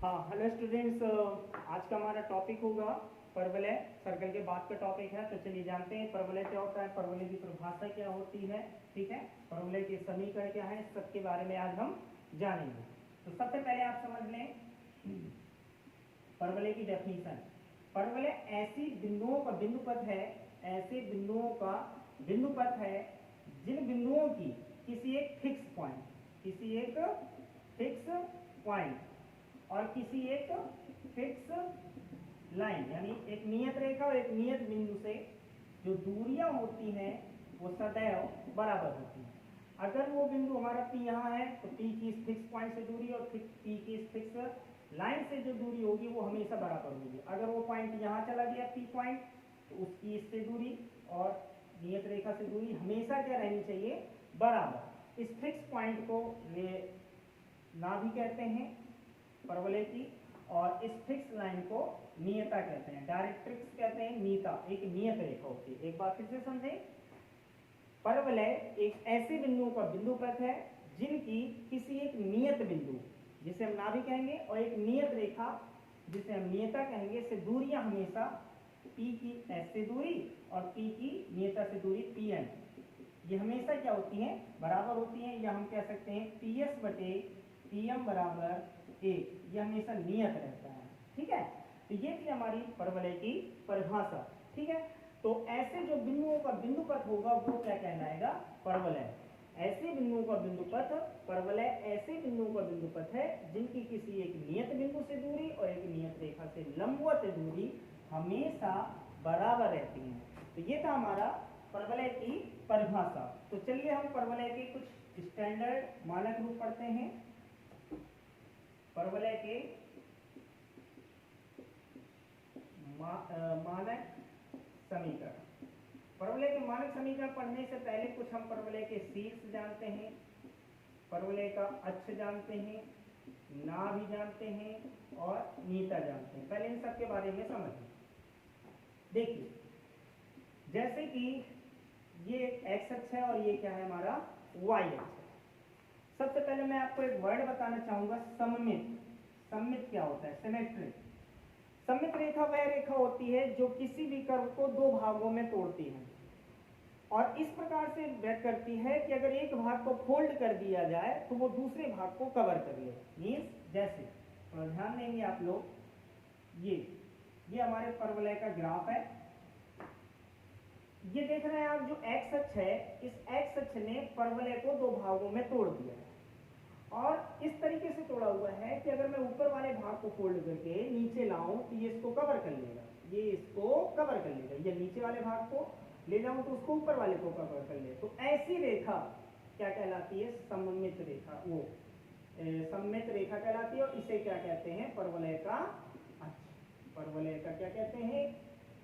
हाँ hello students, आज का हमारा टॉपिक होगा परवलय। सर्कल के बाद का टॉपिक है, तो चलिए जानते हैं परवलय क्या होता है, परवलय की परिभाषा क्या होती है। ठीक है, परवलय के समीकरण क्या है, सबके बारे में आज हम जानेंगे। तो सबसे पहले आप समझ लें परवलय की डेफिनेशन। परवलय ऐसी बिंदुओं का बिंदुपथ है, ऐसे बिंदुओं का बिंदुपथ है जिन बिंदुओं की किसी एक फिक्स पॉइंट और किसी एक फिक्स लाइन यानी एक नियत रेखा और एक नियत बिंदु से जो दूरियां होती हैं वो सदैव बराबर होती हैं। अगर वो बिंदु हमारा P यहाँ है तो P की इस फिक्स पॉइंट से दूरी और P की इस फिक्स लाइन से जो दूरी होगी वो हमेशा बराबर होगी। अगर वो पॉइंट यहाँ चला गया P पॉइंट तो उसकी इससे दूरी और नियत रेखा से दूरी हमेशा क्या रहनी चाहिए, बराबर। इस फिक्स पॉइंट को नाभि कहते हैं परवलय की, और इस फिक्स लाइन को नियता कहते हैं, डायरेक्ट्रिक्स कहते हैं। नियता एक नियत रेखा होती है। एक बार फिर से समझें, परवलय एक ऐसे बिंदुओं का बिंदुपथ है जिनकी किसी एक नियत बिंदु जिसे हम नाभि कहेंगे और एक नियत रेखा जिसे हम नियता कहेंगे से दूरियां हमेशा P की S से दूरी और P की नियता से दूरी PM, ये हमेशा क्या होती हैं, बराबर होती हैं। या हम कह सकते हैं PS बटे PM बराबर 1, ये हमेशा नियत रहता है। ठीक है, तो ये थी हमारी परवलय की परिभाषा। ठीक है, तो ऐसे जो बिंदुओं का बिंदुपथ होगा वो क्या कहलाएगा, परवलय। ऐसे बिंदुओं का बिंदुपथ परवलय ऐसे बिंदुओं का बिंदुपथ है जिनकी किसी एक नियत बिंदु से दूरी और एक नियत रेखा से लंबवत दूरी हमेशा बराबर रहती है। तो ये था हमारा परवलय की परिभाषा। तो चलिए हम परवलय के कुछ स्टैंडर्ड मानक रूप पढ़ते हैं। परवलय के मानक समीकरण। परवलय के मानक समीकरण पढ़ने से पहले कुछ हम परवलय के शीर्ष जानते हैं, परवलय का अक्ष जानते हैं, नाभि जानते हैं और नियता जानते हैं। पहले इन सब के बारे में समझें। देखिए, जैसे कि ये एक्स अक्ष है और ये क्या है, हमारा वाई अक्ष है। सबसे पहले मैं आपको एक वर्ड बताना चाहूंगा, सममित। सममित क्या होता है, सिमेट्रिक। सममित रेखा वह रेखा होती है जो किसी भी कर्व को दो भागों में तोड़ती है और इस प्रकार से व्यक्त करती है कि अगर एक भाग को फोल्ड कर दिया जाए तो वो दूसरे भाग को कवर कर ले। मीन्स जैसे ध्यान देंगे आप लोग, ये हमारे परवलय का ग्राफ है। ये देख रहे हैं आप, जो एक्स अक्ष है, इस एक्स अक्ष ने परवलय को दो भागों में तोड़ दिया है और इस तरीके से तोड़ा हुआ है कि अगर मैं ऊपर वाले भाग को फोल्ड करके नीचे लाऊं तो ये इसको कवर कर लेगा, ये इसको कवर कर लेगा। ये नीचे वाले भाग को ले जाऊं तो उसको ऊपर वाले को कवर कर ले। तो ऐसी रेखा क्या कहलाती है, सममित रेखा। वो सममित रेखा कहलाती है और इसे क्या कहते हैं, परवलय का अक्ष। परवलय का क्या कहते हैं,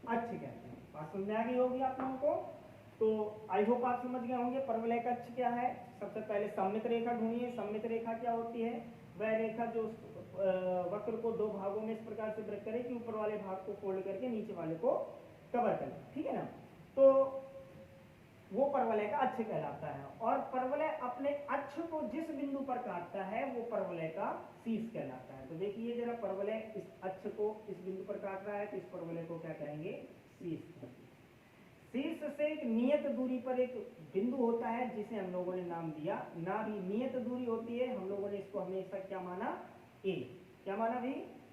अक्ष कहते हैं। बात समझ में आ गई होगी आप लोगों को। तो आई होप आप समझ गए होंगे परवलय का अक्ष क्या है। सबसे पहले सममित रेखा ढूंढिए। सममित रेखा क्या होती है, वह रेखा जो वक्र को दो भागों में इस प्रकार से ब्रेक करे कि ऊपर वाले भाग को फोल्ड करके नीचे वाले को कवर करे। ठीक है ना, तो वो परवलय का अक्ष कहलाता है। और परवलय अपने अक्ष को जिस बिंदु पर काटता है वो परवलय का शीर्ष कहलाता है। तो देखिए जरा, परवलय इस अक्ष को इस बिंदु पर काट रहा है तो इस परवलय को क्या कहेंगे, शीर्ष। शीर्ष से एक नियत दूरी पर एक बिंदु होता है जिसे हम लोगों ने नाम दिया नाभि। नियत दूरी होती है, हम लोगों ने इसको हमेशा क्या माना, ए। क्या माना भी,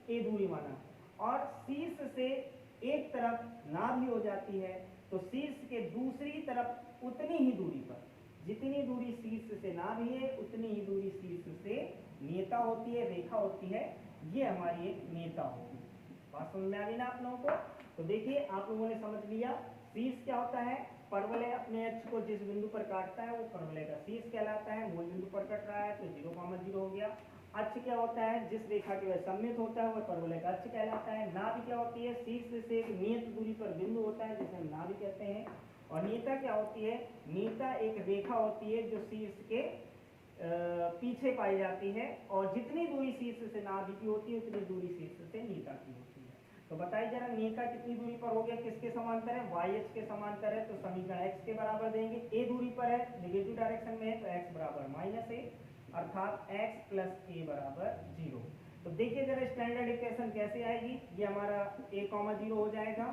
ए दूरी माना। और शीर्ष से एक तरफ नाभि हो जाती है तो शीर्ष के दूसरी तरफ उतनी ही दूरी पर, जितनी दूरी शीर्ष से नाभि है उतनी ही दूरी शीर्ष से नियता होती है, रेखा होती है। ये हमारी एक नियता होती है। बात समझ में आ गई ना आप लोगों को। तो देखिए आप लोगों ने समझ लिया शीर्ष क्या होता है। परवलय अपने अक्ष को जिस बिंदु पर काटता है वो परवलय का शीर्ष कहलाता है। मूल बिंदु पर कट रहा है तो 0,0 हो गया। अक्ष क्या होता है, जिस रेखा के वह सममित होता है वह परवलय का अक्ष कहलाता है। नाभि क्या होती है, शीर्ष से एक नियत दूरी पर बिंदु होता है जिसे हम नाभि कहते हैं। और नियता क्या होती है, नियता एक रेखा होती है जो शीर्ष के पीछे पाई जाती है और जितनी दूरी शीर्ष से नाभि की होती है उतनी दूरी शीर्ष से नियता की होती है। तो बताइए जरा, नियता कितनी दूरी पर हो गया, किसके समांतर है, वाई अक्ष के समांतर है। तो समीकरण x के बराबर देंगे। ए दूरी पर है, नेगेटिव डायरेक्शन में है, तो x बराबर -a, अर्थात x प्लस a बराबर 0। तो देखिए जरा स्टैंडर्ड इक्वेशन कैसे आएगी। ये हमारा a,0 हो जाएगा।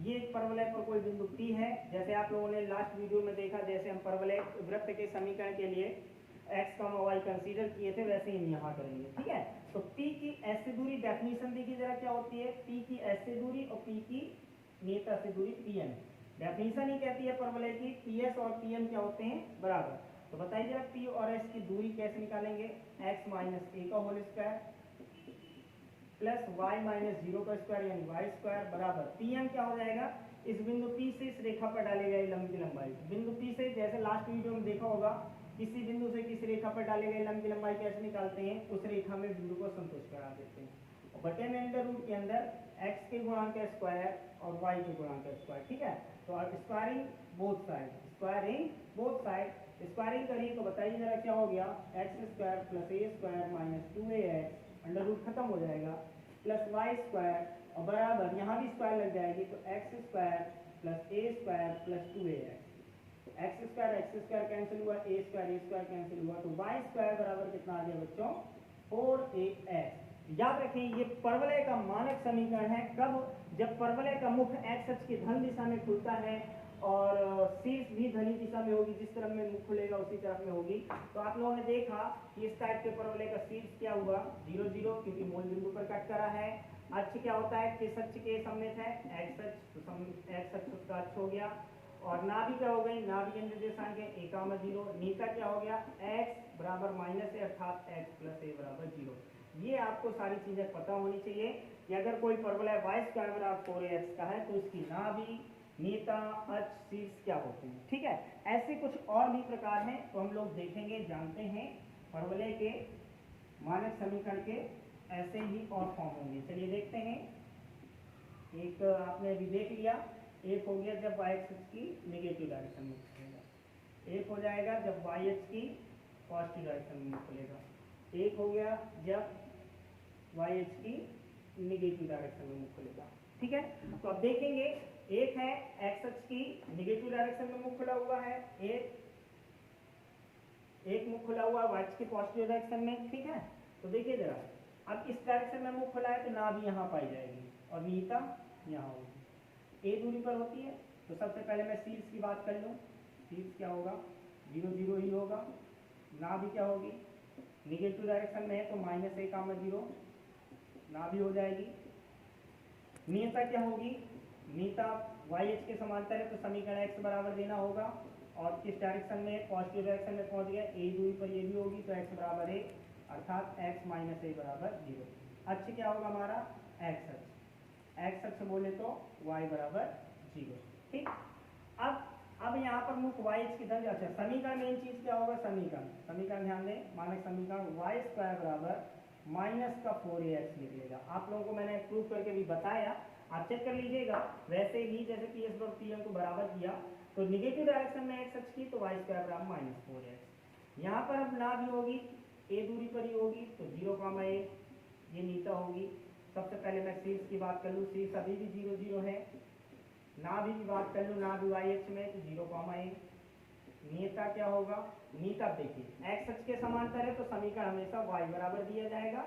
ये एक परवलय पर कोई बिंदु P है, जैसे आप लोगों ने लास्ट वीडियो में देखा, जैसे हम परवलय वृत्त के समीकरण के लिए x, y कंसीडर किए थे, वैसे ही हम यहाँ करेंगे। ठीक है, तो P की S से दूरी, डेफिनेशन देखिए जरा क्या होती है। P की S से दूरी और P की नियता से दूरी Pn। डेफिनेशन ही कहती है परवलय की PS और Pn क्या होते हैं, बराबर। तो बताइए जरा P और S की दूरी कैसे निकालेंगे। x माइनस a का whole square plus y minus 0 का स्क्वायर यानी y स्क्वायर बराबर Pn क्या हो जाएगा। इस बिंदु P से इस रेखा पर डाले गए लंब की लंबाई, बिंदु P से, जैसे लास्ट वीडियो में देखा होगा, किसी बिंदु से किसी रेखा पर डाले गए लंब की लंबाई कैसे निकालते हैं, उस रेखा में बिंदु को संतुष्ट करा देते हैं। और बटे में अंडर रूट के अंदर x के गुणांक का स्क्वायर और y के गुणांक का स्क्वायर। ठीक है, तो अब squaring both side, squaring both side, squaring करिए तो बताइए जरा क्या हो गया। X square plus A square minus 2ax, under root खत्म हो जाएगा, प्लस वाई स्क्वायर और बराबर यहाँ भी स्क्वायर लग जाएगी, तो X square plus A square plus 2ax। X square cancel हुआ, ए स्क्वायर कैंसिल हुआ, तो वाई स्क्वायर बराबर कितना आ गया बच्चों, 4ax। याद रखें ये परवलय का मानक समीकरण है। कब, जब परवलय का मुख एक्स अक्ष की धन दिशा में खुलता है और शीर्ष भी धनी दिशा में होगी, जिस तरफ में मुख खुलेगा उसी तरफ में होगी। तो आप लोगों ने देखा कि इस टाइप के परवलय का शीर्ष क्या हुआ, 0 0, क्योंकि मूल बिंदु पर कट करा है। अक्ष क्या होता है, किस अक्ष के सममित है, एक्स अक्ष, तो एक्स अक्ष उसका अक्ष हो गया। और नाभि क्या हो गई, नाभि निर्देशांक है a,0। नीता क्या हो गया, x बराबर माइनस है, अर्थात x प्लस a बराबर 0। ये आपको सारी चीजें पता होनी चाहिए कि अगर कोई परवलय y स्क्वायर बराबर 4ax का है तो इसकी नाभि, नीता, अक्ष, शीर्ष क्या होते हैं। ठीक है, ऐसे कुछ और भी प्रकार हैं, तो हम लोग देखेंगे, जानते हैं परवलय के मानक समीकरण के ऐसे ही और फॉर्म होंगे। चलिए देखते हैं। एक आपने अभी देख लिया, एक हो गया जब y एक्सिस की नेगेटिव डायरेक्शन में खुलेगा, एक हो जाएगा जब y एक्सिस की पॉजिटिव डायरेक्शन में खुलेगा, एक हो गया जब y एक्सिस की नेगेटिव डायरेक्शन में मुख खुलेगा। ठीक है, तो अब देखेंगे, एक है x एक्सिस की नेगेटिव डायरेक्शन में मुख खुला हुआ है, एक मुख खुला हुआ y एक्सिस की पॉजिटिव डायरेक्शन में। ठीक है, तो देखिए जरा, अब इस डायरेक्शन में मुख खुला है तो नाभि यहाँ पाई जाएगी और नीता यहाँ होगी, ए दूरी पर होती है। तो सबसे पहले मैं शीर्ष की बात कर लूँ, शीर्ष क्या होगा, 0 0 ही होगा। नाभि क्या होगी, निगेटिव डायरेक्शन में है तो माइनस a,0 नाभि हो जाएगी। नीयता क्या होगी, नीयता वाई एच के समांतर है तो समीकरण x बराबर देना होगा, और किस डायरेक्शन में, पॉजिटिव डायरेक्शन में पहुंच गया, ए दूरी पर ये भी होगी तो x बराबर a, अर्थात x माइनस a बराबर 0। अक्ष क्या होगा हमारा, x अक्ष, x अक्ष बोले तो y बराबर 0। ठीक, अब यहाँ पर मुख y की धन, अच्छा समीकरण मेन चीज क्या होगा, समीकरण ध्यान दें, मानक समीकरण y स्क्वायर बराबर माइनस का 4ax निकलेगा। आप लोगों को मैंने प्रूफ करके भी बताया, आप चेक कर लीजिएगा। वैसे ही जैसे PS और PM को बराबर किया तो निगेटिव डायरेक्शन में x अक्ष की तो y स्क्वायर बराबर माइनस 4ax। यहाँ पर अब ना भी होगी, a दूरी पर ही होगी तो 0, a, ये नीता होगी। सबसे पहले मैं शीर्ष की बात कर लूँ, शीर्ष अभी भी 0 0 है। नाभि की बात कर लूँ, नाभि y अक्ष में तो 0, a। नीता क्या होगा, नीता देखिए x अक्ष के समांतर है तो समीकरण हमेशा y बराबर दिया जाएगा,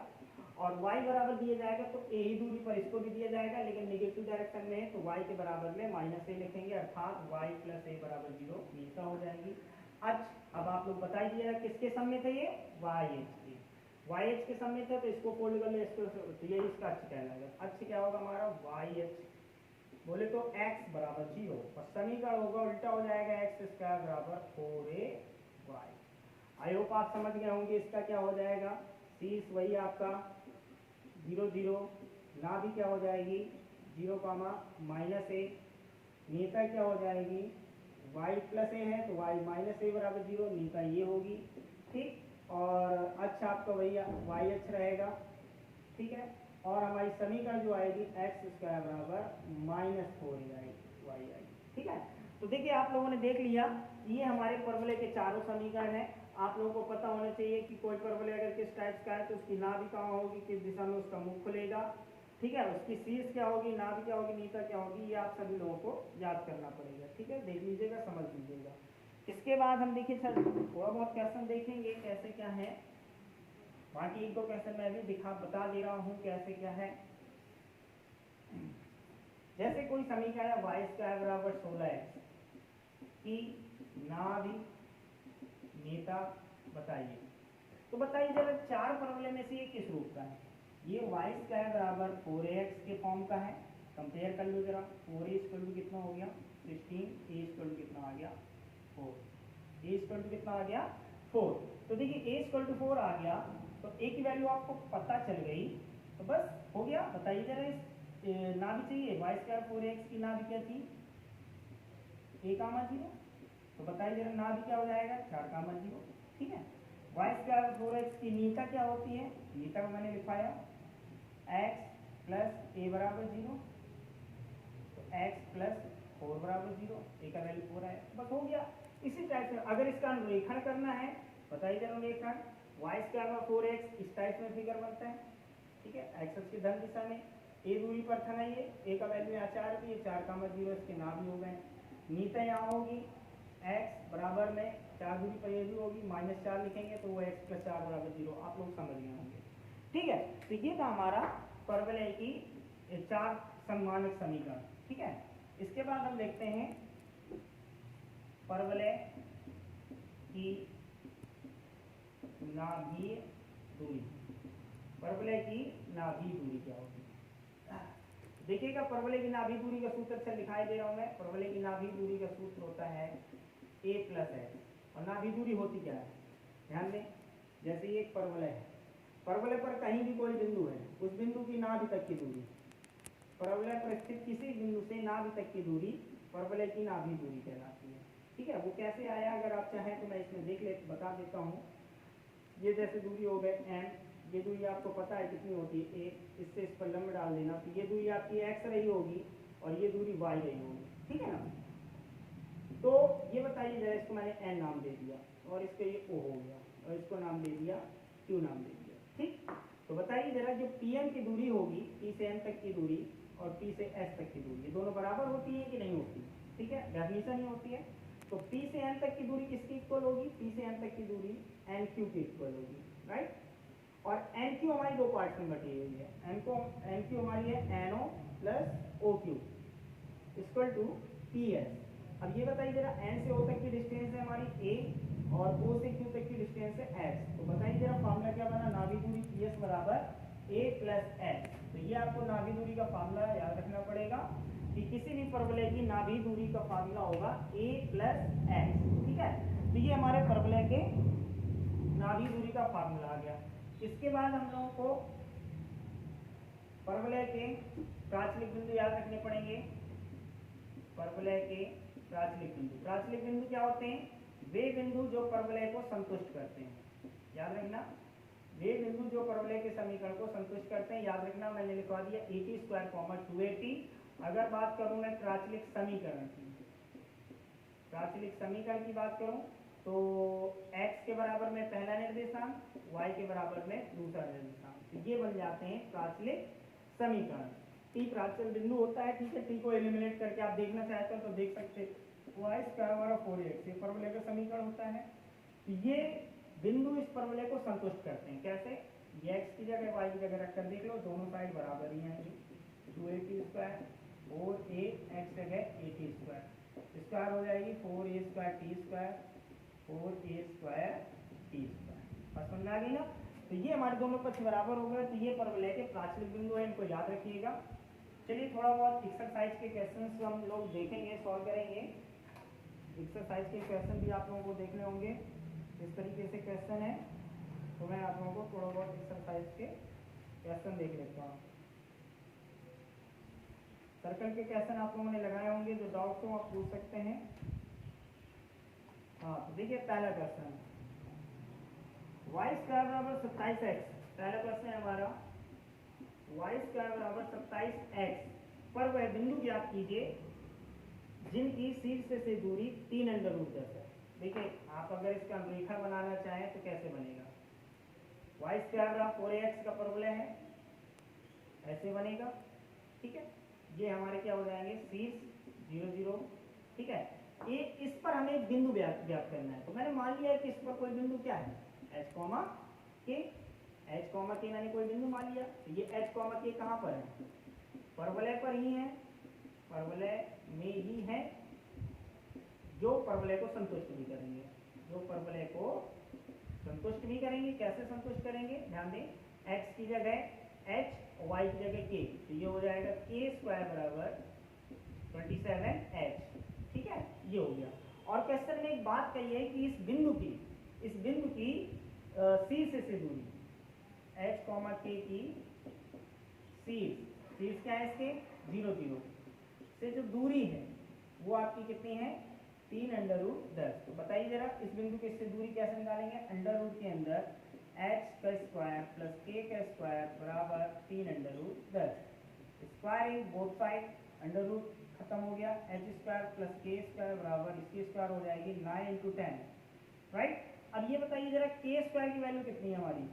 और y बराबर दिया जाएगा तो a ही दूरी पर इसको भी दिया जाएगा, लेकिन नेगेटिव डायरेक्शन में है तो y के बराबर में माइनस a लिखेंगे, अर्थात y प्लस a बराबर 0 नीता हो जाएगी। अच्छा अब आप लोग बताइए दिएगा किसके सम्मित है ये, y एच के, y एच के सम्मित है तो इसको फोल्ड कर ले, इसको, तो ये इसका अक्ष कहलाएगा। अक्ष क्या होगा हमारा, y एच बोले तो x बराबर 0, और समीकरण होगा उल्टा हो जाएगा, x स्क्वायर बराबर 4ay। आई होप आप समझ गए होंगे इसका क्या हो जाएगा, शीर्ष वही आपका 0 0, नाभि क्या हो जाएगी 0, माइनस a, नीता क्या हो जाएगी y प्लस a है तो y माइनस a बराबर 0, नीता ये होगी। ठीक, और अच्छा आपका वही y अक्ष रहेगा। ठीक है, और हमारी समीकरण जो आएगी एक्स स्क्वायर बराबर माइनस 4 वाई आएगी। ठीक है, तो देखिए आप लोगों ने देख लिया, ये हमारे परवलय के चारों समीकरण हैं। आप लोगों को पता होना चाहिए कि कोई परवलय अगर किस टाइप का है तो उसकी नाभि कहाँ होगी, किस दिशा में उसका मुख खुलेगा। ठीक है, उसकी शीर्ष क्या होगी, नाभि क्या होगी, नीता क्या होगी, ये आप सभी लोगों को याद करना पड़ेगा। ठीक है, देख लीजिएगा, समझ लीजिएगा। इसके बाद हम देखिए सर थोड़ा बहुत क्वेश्चन देखेंगे कैसे क्या है। बाकी एक दो क्वेश्चन मैं भी बता दे रहा हूँ कैसे क्या है। जैसे कोई समीकरण है वाई स्क्वायर बराबर 16x की नाभि नेता बताइए। तो बताइए जरा चार फॉर्मूले में से ये किस रूप का है। ये वाई स्क्वायर बराबर 4ax के फॉर्म का है। कंपेयर कर लो जरा, 4a इक्वल टू कितना हो गया 16, a इक्वल टू कितना आ गया 4, a इक्वल टू कितना आ गया 4। तो देखिए a इक्वल टू 4 आ गया, तो a की वैल्यू आपको पता चल गई, तो बस हो गया। बताइए जरा इस नाभि चाहिए वाई स्क्वायर 4ax की नाभि क्या थी a कामा 0, तो बताइए जरा नाभि क्या हो जाएगा 4 कामा 0। ठीक है, वाई स्क्वायर 4x की नीता क्या होती है, नीता को मैंने लिखाया x प्लस a बराबर 0, तो x प्लस 4 बराबर 0, a का वैल्यू 4 है, बस हो गया। इसी टाइप से अगर इसका अनुरेखण करना है, बताइए जरा अनुरेखण वाई स्क्वायर और 4x इस टाइप में फिगर बनता है। ठीक है, x अक्ष की धन दिशा में a दूरी पर था ना, ये a का वैल्यू यहाँ 4 थी, 4 कामा 0 इसके नाभि हो गए। नीता यहाँ होगी x बराबर में 4 दूरी पर ये भी होगी, -4 लिखेंगे तो वो x प्लस 4 बराबर 0, आप लोग समझ गए होंगे। ठीक है, तो ये था हमारा परवलय की 4 सम्मानक समीकरण। ठीक है, इसके बाद हम देखते हैं परवलय की नाभीय दूरी। परवलय की नाभीय दूरी क्या होगी, देखिएगा परवलय की नाभीय दूरी का सूत्र अच्छा दिखाई दे रहा हूं मैं। परवलय की नाभीय दूरी का सूत्र होता है a प्लस x, और नाभीय दूरी होती क्या है, ध्यान दें। जैसे ये एक परवलय है, परवलय पर कहीं भी कोई बिंदु है, उस बिंदु की नाभि तक की दूरी, परवलय पर स्थित किसी बिंदु से नाभि तक की दूरी परवलय की नाभीय दूरी कहलाती है। ठीक है, वो कैसे आया अगर आप चाहें तो मैं इसमें बता देता हूँ। ये जैसे दूरी हो गए n, ये दूरी आपको पता है कितनी होती है a, इससे इस पर लंब डाल देना, तो ये दूरी आपकी x रही होगी और ये दूरी y रही होगी। ठीक है ना, तो ये बताइए जरा, इसको मैंने n नाम दे दिया और इसको ये o हो गया और इसको नाम दे दिया q नाम दे दिया। ठीक, तो बताइए जरा जो pn की दूरी होगी, p से n तक की दूरी और p से s तक की दूरी, ये दोनों बराबर होती है कि नहीं होती। ठीक है, हमेशा नहीं होती है। तो p से n तक की दूरी किसकी इक्वल होगी, p से n तक की दूरी nq की इक्वल होगी, राइट। और nq हमारी दो पार्ट में बटी हुई है, nq हमारी है no plus oq equal to ps। अब ये बताइए जरा n से o तक की डिस्टेंस है हमारी a और o से q तक की डिस्टेंस है x, तो बताइए जरा फार्मूला क्या बना, नाभि दूरी ps बराबर a प्लस x। तो ये आपको नाभि दूरी का फार्मूला याद रखना पड़ेगा कि किसी भी परवलय की नाभि दूरी का फार्मूला होगा a प्लस x। ठीक है, तो ये हमारे परवलय के नाभि दूरी का फार्मूला आ गया। इसके बाद हम लोगों को परवलय के प्राचलिक बिंदु याद रखने पड़ेंगे। परवलय के प्राचलिक बिंदु क्या होते हैं, वे बिंदु जो परवलय को संतुष्ट करते हैं। याद रखना, वे बिंदु जो परवलय के समीकरण को संतुष्ट करते हैं। याद रखना, मैंने लिखवा दिया 80 स्क्वायर कॉमा 280। अगर बात करूं मैं प्राचलिक समीकरण की, प्राचलिक समीकरण की बात करूं तो x के बराबर में पहला निर्देशांक, y के बराबर में दूसरा निर्देशांक, तो ये बन जाते हैं प्राचलिक समीकरण। t प्राचल बिंदु होता है। ठीक है, t को एलिमिनेट करके आप देखना चाहते हो तो देख सकते हैं, y स्क्वायर बराबर 4x ये परवलय का समीकरण होता है। तो ये बिंदु इस परवलय को संतुष्ट करते हैं। कैसे, ये x की जगह y की जगह रखकर देख लो, दोनों साइड बराबर ही हैं। 2a स्क्वायर 4a x जगह 80 स्क्वायर स्क्वायर हो जाएगी 4a square t square 4a square t square. बस समझ आ गई ना। तो ये हमारे दोनों पक्ष बराबर हो गए, तो ये परवलय के प्राचलिक बिंदु है, इनको याद रखिएगा। चलिए थोड़ा बहुत एक्सरसाइज के क्वेश्चंस हम लोग देखेंगे, सॉल्व करेंगे। एक्सरसाइज के क्वेश्चन भी आप लोगों को देखने होंगे, इस तरीके से क्वेश्चन है, तो मैं आप लोगों को थोड़ा बहुत एक्सरसाइज के क्वेश्चन देख लेता हूँ। सर्कल के क्वेश्चन आप लोगों ने लगाए होंगे, जो डाउट हो आप पूछ सकते हैं। हाँ, तो देखिए पहला क्वेश्चन, वाई स्क्वायर बराबर 27x। पहला क्वेश्चन है हमारा, वाई स्क्वायर बराबर 27x पर वह बिंदु ज्ञात कीजिए जिनकी शीर्ष से दूरी 3√10 है। देखिए आप अगर इसका रेखा बनाना चाहें तो कैसे बनेगा, वाई स्क्वायर बराबर 4ax का परवलय है, ऐसे बनेगा। ठीक है, ये हमारे क्या हो जाएंगे, शीर्ष 0 0। ठीक है, ये इस पर हमें एक बिंदु ज्ञात करना है, तो मैंने मान लिया है कि इस पर कोई बिंदु क्या है, h, k। एच कॉमा के मैंने कोई बिंदु मान लिया, तो ये एच कॉमा के कहाँ पर है, परवलय पर ही है, परवलय में ही है, जो परवलय को संतुष्ट भी करेंगे, जो परवलय को संतुष्ट भी करेंगे। कैसे संतुष्ट करेंगे, ध्यान दें, x की जगह h, y की जगह k, तो ये हो जाएगा k स्क्वायर बराबर 27h, ठीक है, ये हो गया। और क्वेश्चन में एक बात कही है कि इस बिंदु की शीर्ष से दूरी, h कॉमा k की शीर्ष क्या है इसके 0 0 से जो दूरी है वो आपकी कितनी है 3√10। तो बताइए जरा इस बिंदु की इससे दूरी कैसे निकालेंगे, अंडर रूट के अंदर h का स्क्वायर प्लस k का स्क्वायर बराबर 3√10, squaring both side, under root खत्म हो गया, h square plus k square बराबर इसकी स्क्वायर हो जाएगी 9 × 10, राइट। अब ये बताइए जरा k स्क्वायर की वैल्यू कितनी है हमारी,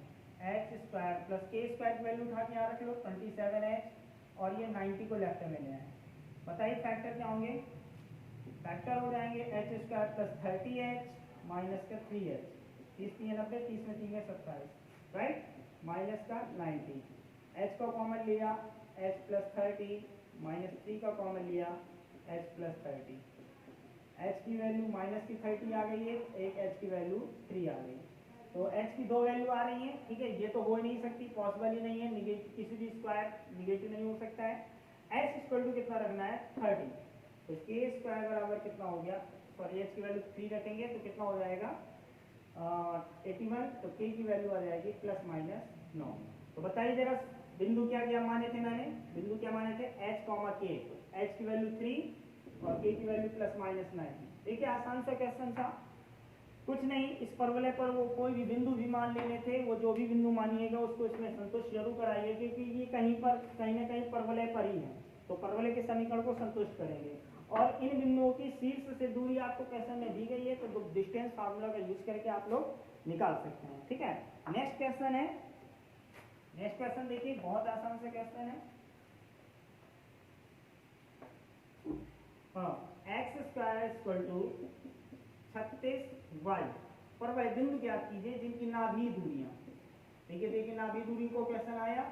h square plus k square की वैल्यू उठा के यहाँ रख लो 27h, और ये 90 को लेफ्ट में ले आए। बताइए फैक्टर क्या होंगे, फैक्टर हो जाएंगे h square plus 30h minus का 3h, 30 3 90, 30 में 3 है 27, राइट, माइनस का 90, h को कॉमन लिया h प्लस 30 माइनस 3 का कॉमन लिया h प्लस 30, h की वैल्यू माइनस की 30 आ गई है, एक h की वैल्यू 3 आ गई, तो h की दो वैल्यू आ रही है, ठीक है, ये तो हो ही नहीं सकती, पॉसिबल ही नहीं है, किसी भी स्क्वायर निगेटिव नहीं हो सकता है। h इक्वल टू कितना रखना है 30, तो k स्क्वायर बराबर कितना हो गया, सॉरी h की वैल्यू 3 रखेंगे तो कितना हो जाएगा 81, तो k की वैल्यू आ जाएगी प्लस माइनस 9। तो बताइए जरा बिंदु क्या क्या माने थे, मैंने बिंदु क्या माने थे h कॉमा k, h की वैल्यू 3 और k की वैल्यू प्लस माइनस 9। देखिए आसान सा क्वेश्चन था, कुछ नहीं, इस परवलय पर वो कोई भी बिंदु भी मान लेने थे, वो जो भी बिंदु मानिएगा उसको इसमें संतुष्ट जरूर कराइए, क्योंकि ये कहीं ना कहीं परवलय पर ही है, तो परवलय के समीकरण को संतुष्ट करेंगे। और इन बिंदुओं की शीर्ष से दूरी आपको क्वेश्चन में दी गई है, तो डिस्टेंस फार्मूला का यूज करके आप लोग निकाल सकते हैं, ठीक है। नेक्स्ट क्वेश्चन है, नेक्स्ट क्वेश्चन देखिए, बहुत आसान से क्वेश्चन है। हाँ, x square equal to 36y पर वह बिंदु ज्ञात कीजिए जिनकी नाभीय दूरियां, देखिए नाभीय दूरी को क्वेश्चन आया,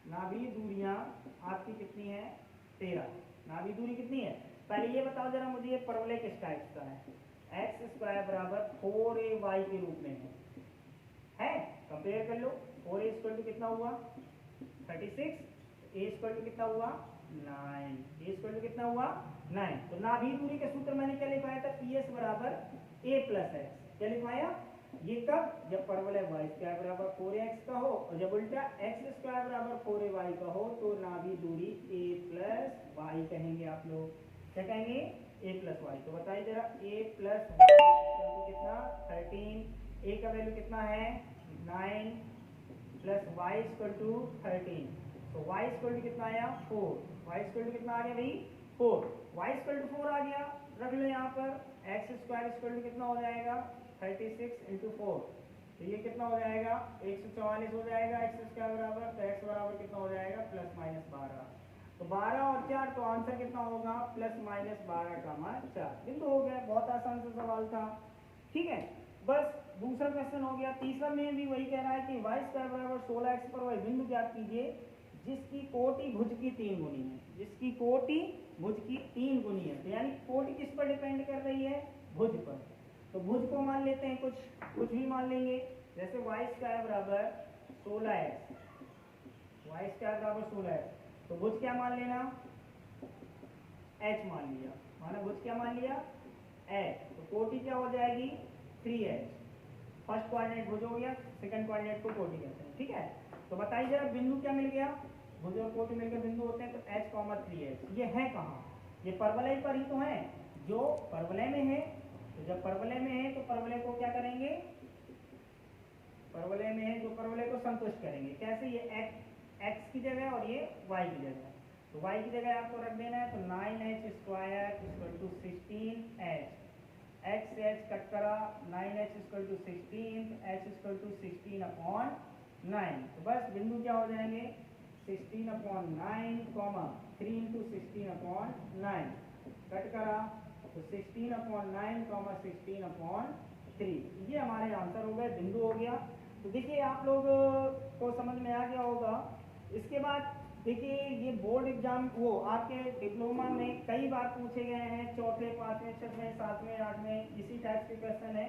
नाभीय दूरियां आपकी कितनी है 13, नाभीय दूरी कितनी है, पहले ये बताओ जरा मुझे, ये परवलय किस टाइप का है, एक्स स्क्वायर बराबर 4ay के रूप में है, कंपेयर कर लो, 4a इक्वल टू कितना हुआ 36, a इक्वल टू कितना हुआ 9, a इक्वल टू कितना हुआ 9। तो नाभीय दूरी के सूत्र मैंने क्या लिखवाया था, PS बराबर a प्लस एक्स, क्या लिखवाया, ये कब, जब परवलय y स्क्वायर बराबर 4x का हो, और जब उल्टा x स्क्वायर बराबर 4ay का हो, तो नाभीय दूरी a प्लस y कहेंगे आप लोग, क्या कहेंगे a प्लस y। तो बताइए जरा a प्लस कितना 13, a का वैल्यू कितना है 9 प्लस y इक्वल टू 13, तो y इक्वल टू कितना आया 4, y इक्वल टू कितना आ गया भाई 4, y इक्वल टू 4 आ गया, रख लो यहाँ पर, एक्स स्क्वायर इक्वल टू कितना हो जाएगा 36 × 4, तो ये कितना हो जाएगा 144 हो जाएगा एक्स स्क्वायर बराबर, तो एक्स बराबर कितना हो जाएगा प्लस माइनस 12, तो 12 और 4, तो आंसर कितना होगा प्लस माइनस 12 का मान 4, बिंदु हो गया, बहुत आसान सा सवाल था, ठीक है। बस दूसरा क्वेश्चन हो गया, तीसरा में भी वही कह रहा है कि y स्क्वायर बराबर 16x पर वही बिंदु ज्ञात कीजिए जिसकी कोटि भुज की 3 गुनी है, जिसकी कोटि भुज की 3 गुनी है, तो यानी कोटि किस पर डिपेंड कर रही है भुज पर, तो भुज को मान लेते हैं, कुछ भी मान लेंगे, जैसे y स्क्वायर बराबर 16x, y स्क्वायर बराबर 16x, तो भुज क्या मान लेना h मान लिया, माना भुज क्या मान लिया h, तो कोटि क्या हो जाएगी 3h, फर्स्ट कोऑर्डिनेट भुज हो गया, सेकंड कोऑर्डिनेट को कोटि कहते हैं, ठीक है। तो बताइए जरा बिंदु क्या मिल गया, भुज और कोटि मिलकर बिंदु होते हैं, तो h, 3h, ये है कहाँ, ये परवलय पर ही तो है, जो परवलय में है, तो जब परवलय में है तो परवलय को क्या करेंगे, परवलय में है जो परवलय को संतुष्ट करेंगे, कैसे, ये x की जगह और ये y की जगह, तो y की जगह आपको रख देना है, तो 9h square equal to 16h, x से h कट करा, 9h equal to 16, h equal to 16/9, तो बस बिंदु क्या हो जाएंगे 16/9, 3 × 16/9, कट करा तो 16/9, 16/3, ये हमारे आंसर हो गए, बिंदु हो गया। तो देखिए आप लोग को समझ में आ गया होगा। इसके बाद देखिए ये बोर्ड एग्जाम वो आपके डिप्लोमा में कई बार पूछे गए हैं, चौथे, पाँचवें, छठवें, सातवें, आठवें, इसी टाइप के क्वेश्चन है।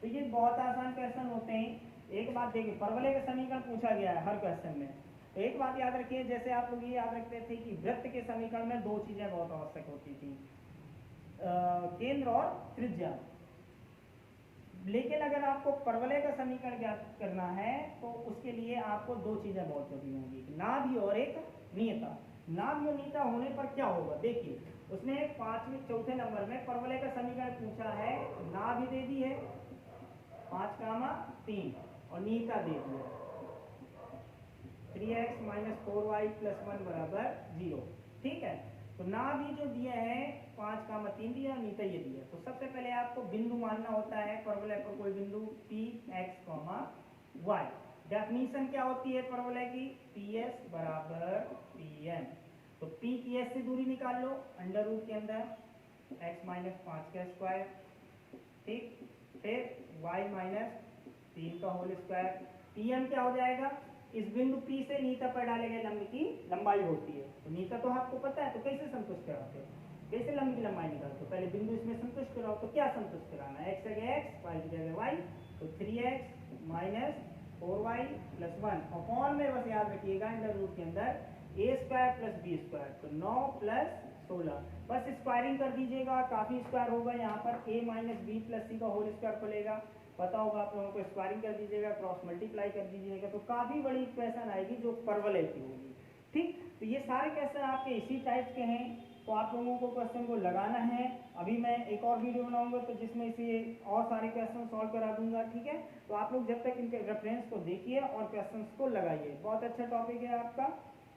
तो ये बहुत आसान क्वेश्चन होते हैं। एक बात देखिए, परवलय का समीकरण पूछा गया है हर क्वेश्चन में। तो एक बात याद रखिए, जैसे आप लोग ये याद रखते थे कि वृत्त के समीकरण में दो चीजें बहुत आवश्यक होती थी, केंद्र और त्रिज्या। लेकिन अगर आपको परवलय का समीकरण ज्ञात करना है तो उसके लिए आपको दो चीजें बहुत जरूरी होंगी, नाभि और एक नियता। नाभि और नियता होने पर क्या होगा, देखिए उसने चौथे नंबर में परवलय का समीकरण पूछा है, नाभि दे दी है 5, 3 और नियता दे दी है 3x - 4y + 1 = 0। ठीक है, तो नाभि जो दिया है 5, 3 दिया, नीता ये दिया। तो सबसे पहले आपको बिंदु मानना होता है परवलय पर कोई बिंदु P, x, y। डेफिनीशन क्या होती है परवलय की, PS = Pn। तो P की S से दूरी निकाल लो, अंडर रूट के अंदर x - 5² ठीक, फिर y - 3² Pn क्या हो जाएगा, इस बिंदु P से नीता पर डाले गए लंब की लंबाई होती है। तो नीता तो आपको पता है, तो कैसे संतुष्ट कराते हो, कैसे लंब की लंबाई निकालते हो, पहले बिंदु इसमें संतुष्ट कराओ। तो क्या संतुष्ट कराना है, x जगह x, y जगह y। तो 3x - 4y + 1 अपॉन में बस याद रखिएगा अंडर रूट के अंदर a² + b²। तो 9 + 16, बस स्क्वायरिंग कर दीजिएगा, काफी स्क्वायर होगा यहाँ पर, a - b + c का होल स्क्वायर खुलेगा, पता होगा आप लोगों को, स्क्वायरिंग कर दीजिएगा, क्रॉस मल्टीप्लाई कर दीजिएगा, तो काफी बड़ी इक्वेशन आएगी जो परवलय की होगी। ठीक, तो ये सारे क्वेश्चन आपके इसी टाइप के हैं। तो आप लोगों को क्वेश्चन को लगाना है। अभी मैं एक और वीडियो बनाऊंगा तो जिसमें इसे और सारे क्वेश्चन सॉल्व करा दूंगा। ठीक है, तो आप लोग जब तक इनके रेफरेंस को देखिए और क्वेश्चन को लगाइए। बहुत अच्छा टॉपिक है आपका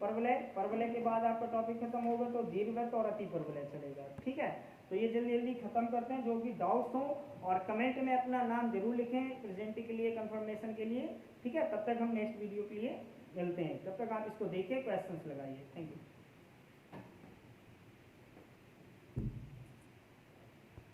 परवलय। परवलय के बाद आपका टॉपिक खत्म होगा तो दीर्घवृत्त और अति परवलय चलेगा। ठीक है, तो ये जल्दी जल्दी खत्म करते हैं। जो भी डाउट्स हो और कमेंट में अपना नाम जरूर लिखें प्रेजेंटी के लिए, कंफर्मेशन के लिए। ठीक है, तब तक हम नेक्स्ट वीडियो के लिए मिलते हैं, तब तक आप इसको देखिए, क्वेश्चंस लगाइए। Thank you.